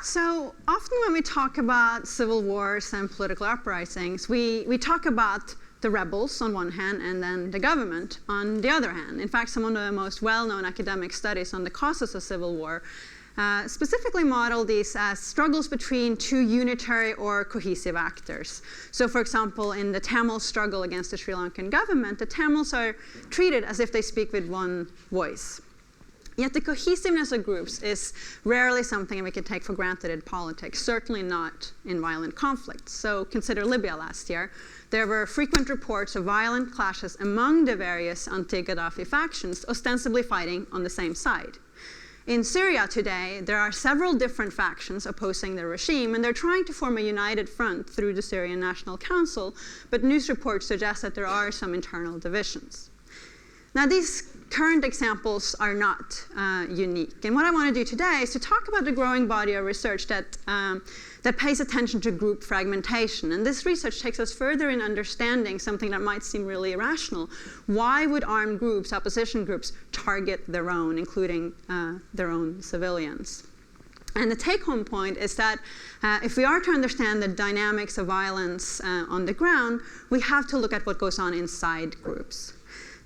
So often when we talk about civil wars and political uprisings, we talk about the rebels on one hand and then the government on the other hand. In fact, some of the most well-known academic studies on the causes of civil war specifically model these as struggles between two unitary or cohesive actors. So for example, in the Tamil struggle against the Sri Lankan government, the Tamils are treated as if they speak with one voice. Yet the cohesiveness of groups is rarely something we can take for granted in politics, certainly not in violent conflicts. So consider Libya last year. There were frequent reports of violent clashes among the various anti-Gaddafi factions, ostensibly fighting on the same side. In Syria today, there are several different factions opposing the regime, and they're trying to form a united front through the Syrian National Council, but news reports suggest that there are some internal divisions. Now, these current examples are not unique. And what I want to do today is to talk about the growing body of research that pays attention to group fragmentation. And this research takes us further in understanding something that might seem really irrational. Why would armed groups, opposition groups, target their own, including their own civilians? And the take-home point is that if we are to understand the dynamics of violence on the ground, we have to look at what goes on inside groups.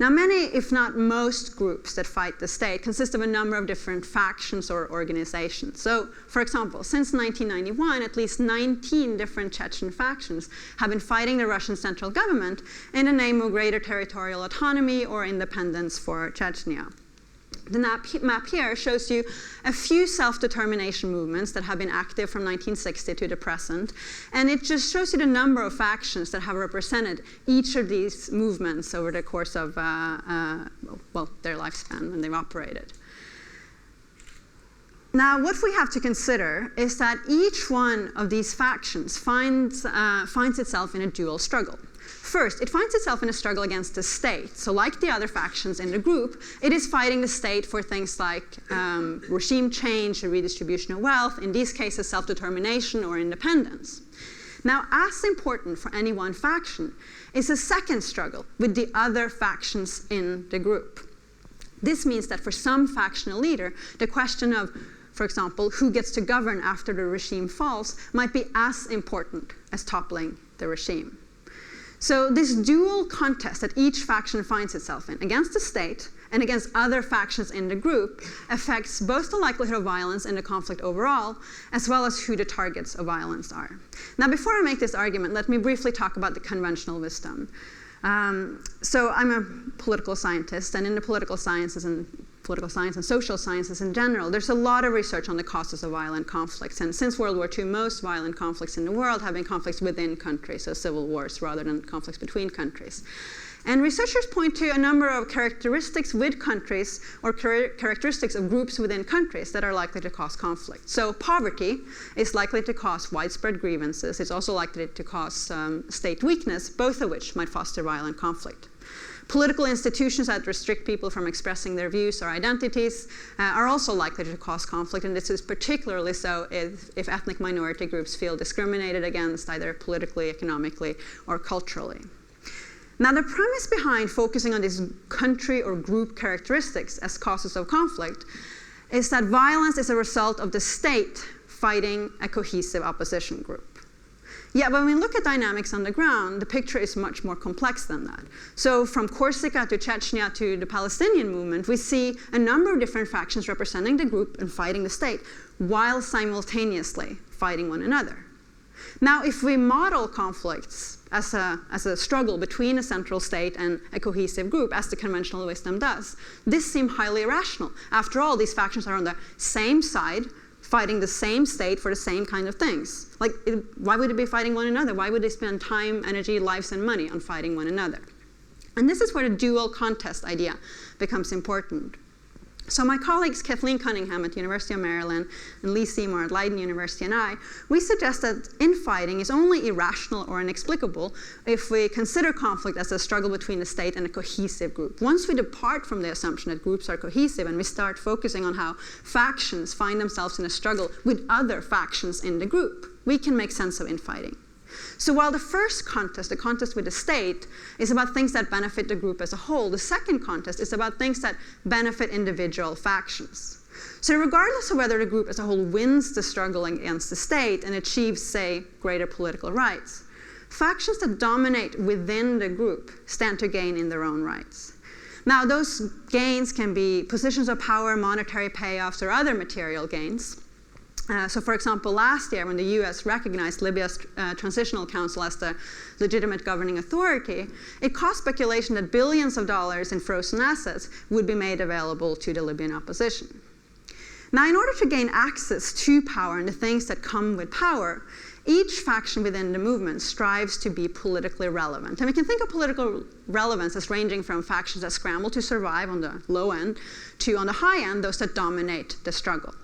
Now, many, if not most, groups that fight the state consist of a number of different factions or organizations. So, for example, since 1991, at least 19 different Chechen factions have been fighting the Russian central government in the name of greater territorial autonomy or independence for Chechnya. The map here shows you a few self-determination movements that have been active from 1960 to the present, and it just shows you the number of factions that have represented each of these movements over the course of their lifespan when they've operated. Now, what we have to consider is that each one of these factions finds itself in a dual struggle. First, it finds itself in a struggle against the state. So like the other factions in the group, it is fighting the state for things like regime change, the redistribution of wealth, in these cases self-determination or independence. Now, as important for any one faction is a second struggle with the other factions in the group. This means that for some factional leader, the question of, for example, who gets to govern after the regime falls might be as important as toppling the regime. So this dual contest that each faction finds itself in, against the state and against other factions in the group, affects both the likelihood of violence in the conflict overall, as well as who the targets of violence are. Now, before I make this argument, let me briefly talk about the conventional wisdom. So I'm a political scientist, and in the political sciences and social sciences in general, there's a lot of research on the causes of violent conflicts. And since World War II, most violent conflicts in the world have been conflicts within countries, so civil wars rather than conflicts between countries. And researchers point to a number of characteristics with countries or characteristics of groups within countries that are likely to cause conflict. So poverty is likely to cause widespread grievances. It's also likely to cause state weakness, both of which might foster violent conflict. Political institutions that restrict people from expressing their views or identities are also likely to cause conflict, and this is particularly so if ethnic minority groups feel discriminated against, either politically, economically, or culturally. Now, the premise behind focusing on these country or group characteristics as causes of conflict is that violence is a result of the state fighting a cohesive opposition group. Yet when we look at dynamics on the ground, the picture is much more complex than that. So from Corsica to Chechnya to the Palestinian movement, we see a number of different factions representing the group and fighting the state, while simultaneously fighting one another. Now, if we model conflicts as a struggle between a central state and a cohesive group, as the conventional wisdom does, this seems highly irrational. After all, these factions are on the same side, fighting the same state for the same kind of things. Like, why would they be fighting one another? Why would they spend time, energy, lives, and money on fighting one another? And this is where the dual contest idea becomes important. So my colleagues Kathleen Cunningham at the University of Maryland and Lee Seymour at Leiden University and we suggest that infighting is only irrational or inexplicable if we consider conflict as a struggle between the state and a cohesive group. Once we depart from the assumption that groups are cohesive and we start focusing on how factions find themselves in a struggle with other factions in the group, we can make sense of infighting. So while the first contest, the contest with the state, is about things that benefit the group as a whole, the second contest is about things that benefit individual factions. So regardless of whether the group as a whole wins the struggle against the state and achieves, say, greater political rights, factions that dominate within the group stand to gain in their own rights. Now, those gains can be positions of power, monetary payoffs, or other material gains. So, for example, last year when the US recognized Libya's transitional council as the legitimate governing authority, it caused speculation that billions of dollars in frozen assets would be made available to the Libyan opposition. Now, in order to gain access to power and the things that come with power, each faction within the movement strives to be politically relevant. And we can think of political relevance as ranging from factions that scramble to survive on the low end to, on the high end, those that dominate the struggle.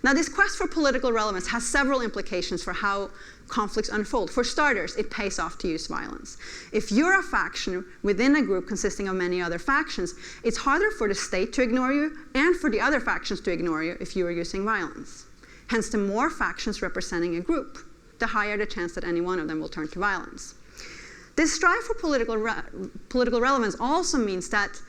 Now, this quest for political relevance has several implications for how conflicts unfold. For starters, it pays off to use violence. If you're a faction within a group consisting of many other factions, it's harder for the state to ignore you and for the other factions to ignore you if you are using violence. Hence, the more factions representing a group, the higher the chance that any one of them will turn to violence. This strive for political relevance also means that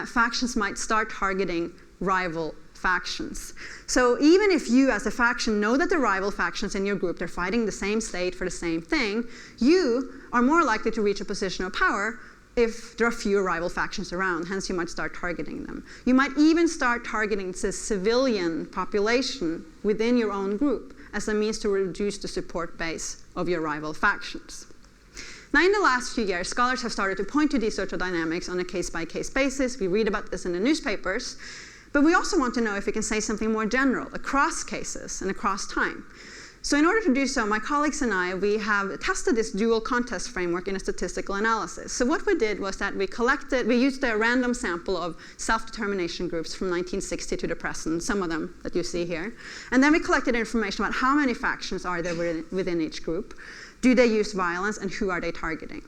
factions might start targeting rival factions. So even if you as a faction know that the rival factions in your group, they're fighting the same state for the same thing, you are more likely to reach a position of power if there are fewer rival factions around. Hence, you might start targeting them. You might even start targeting the civilian population within your own group as a means to reduce the support base of your rival factions. Now, in the last few years, scholars have started to point to these social dynamics on a case-by-case basis. We read about this in the newspapers. But we also want to know if we can say something more general, across cases and across time. So in order to do so, my colleagues and I, we have tested this dual contest framework in a statistical analysis. So what we did was that we used a random sample of self-determination groups from 1960 to the present, some of them that you see here. And then we collected information about how many factions are there within each group, do they use violence, and who are they targeting.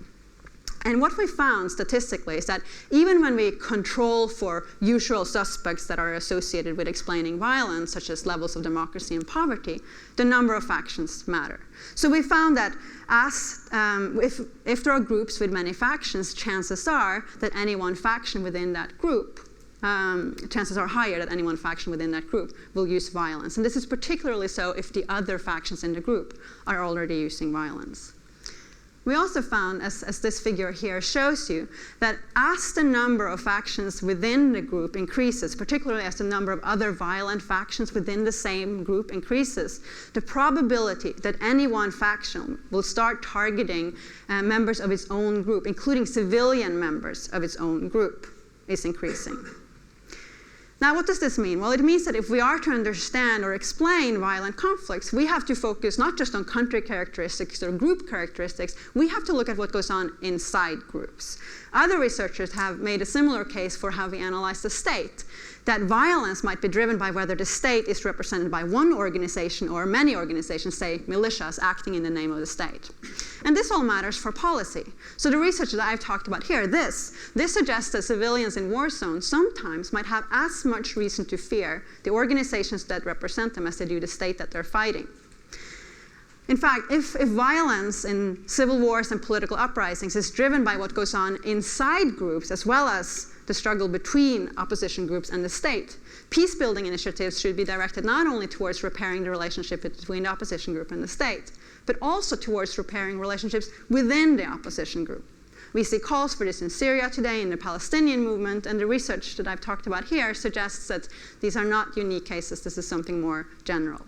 And what we found statistically is that even when we control for usual suspects that are associated with explaining violence, such as levels of democracy and poverty, the number of factions matter. So we found that if there are groups with many factions, chances are that any one faction within that group, chances are higher that any one faction within that group will use violence. And this is particularly so if the other factions in the group are already using violence. We also found, as this figure here shows you, that as the number of factions within the group increases, particularly as the number of other violent factions within the same group increases, the probability that any one faction will start targeting members of its own group, including civilian members of its own group, is increasing. Now, what does this mean? Well, it means that if we are to understand or explain violent conflicts, we have to focus not just on country characteristics or group characteristics, we have to look at what goes on inside groups. Other researchers have made a similar case for how we analyze the state, that violence might be driven by whether the state is represented by one organization or many organizations, say militias, acting in the name of the state. And this all matters for policy. So the research that I've talked about here, this suggests that civilians in war zones sometimes might have as much reason to fear the organizations that represent them as they do the state that they're fighting. In fact, if violence in civil wars and political uprisings is driven by what goes on inside groups as well as the struggle between opposition groups and the state, peace-building initiatives should be directed not only towards repairing the relationship between the opposition group and the state, but also towards repairing relationships within the opposition group. We see calls for this in Syria today, in the Palestinian movement, and the research that I've talked about here suggests that these are not unique cases. This is something more general.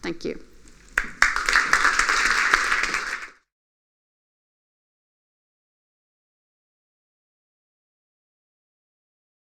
Thank you.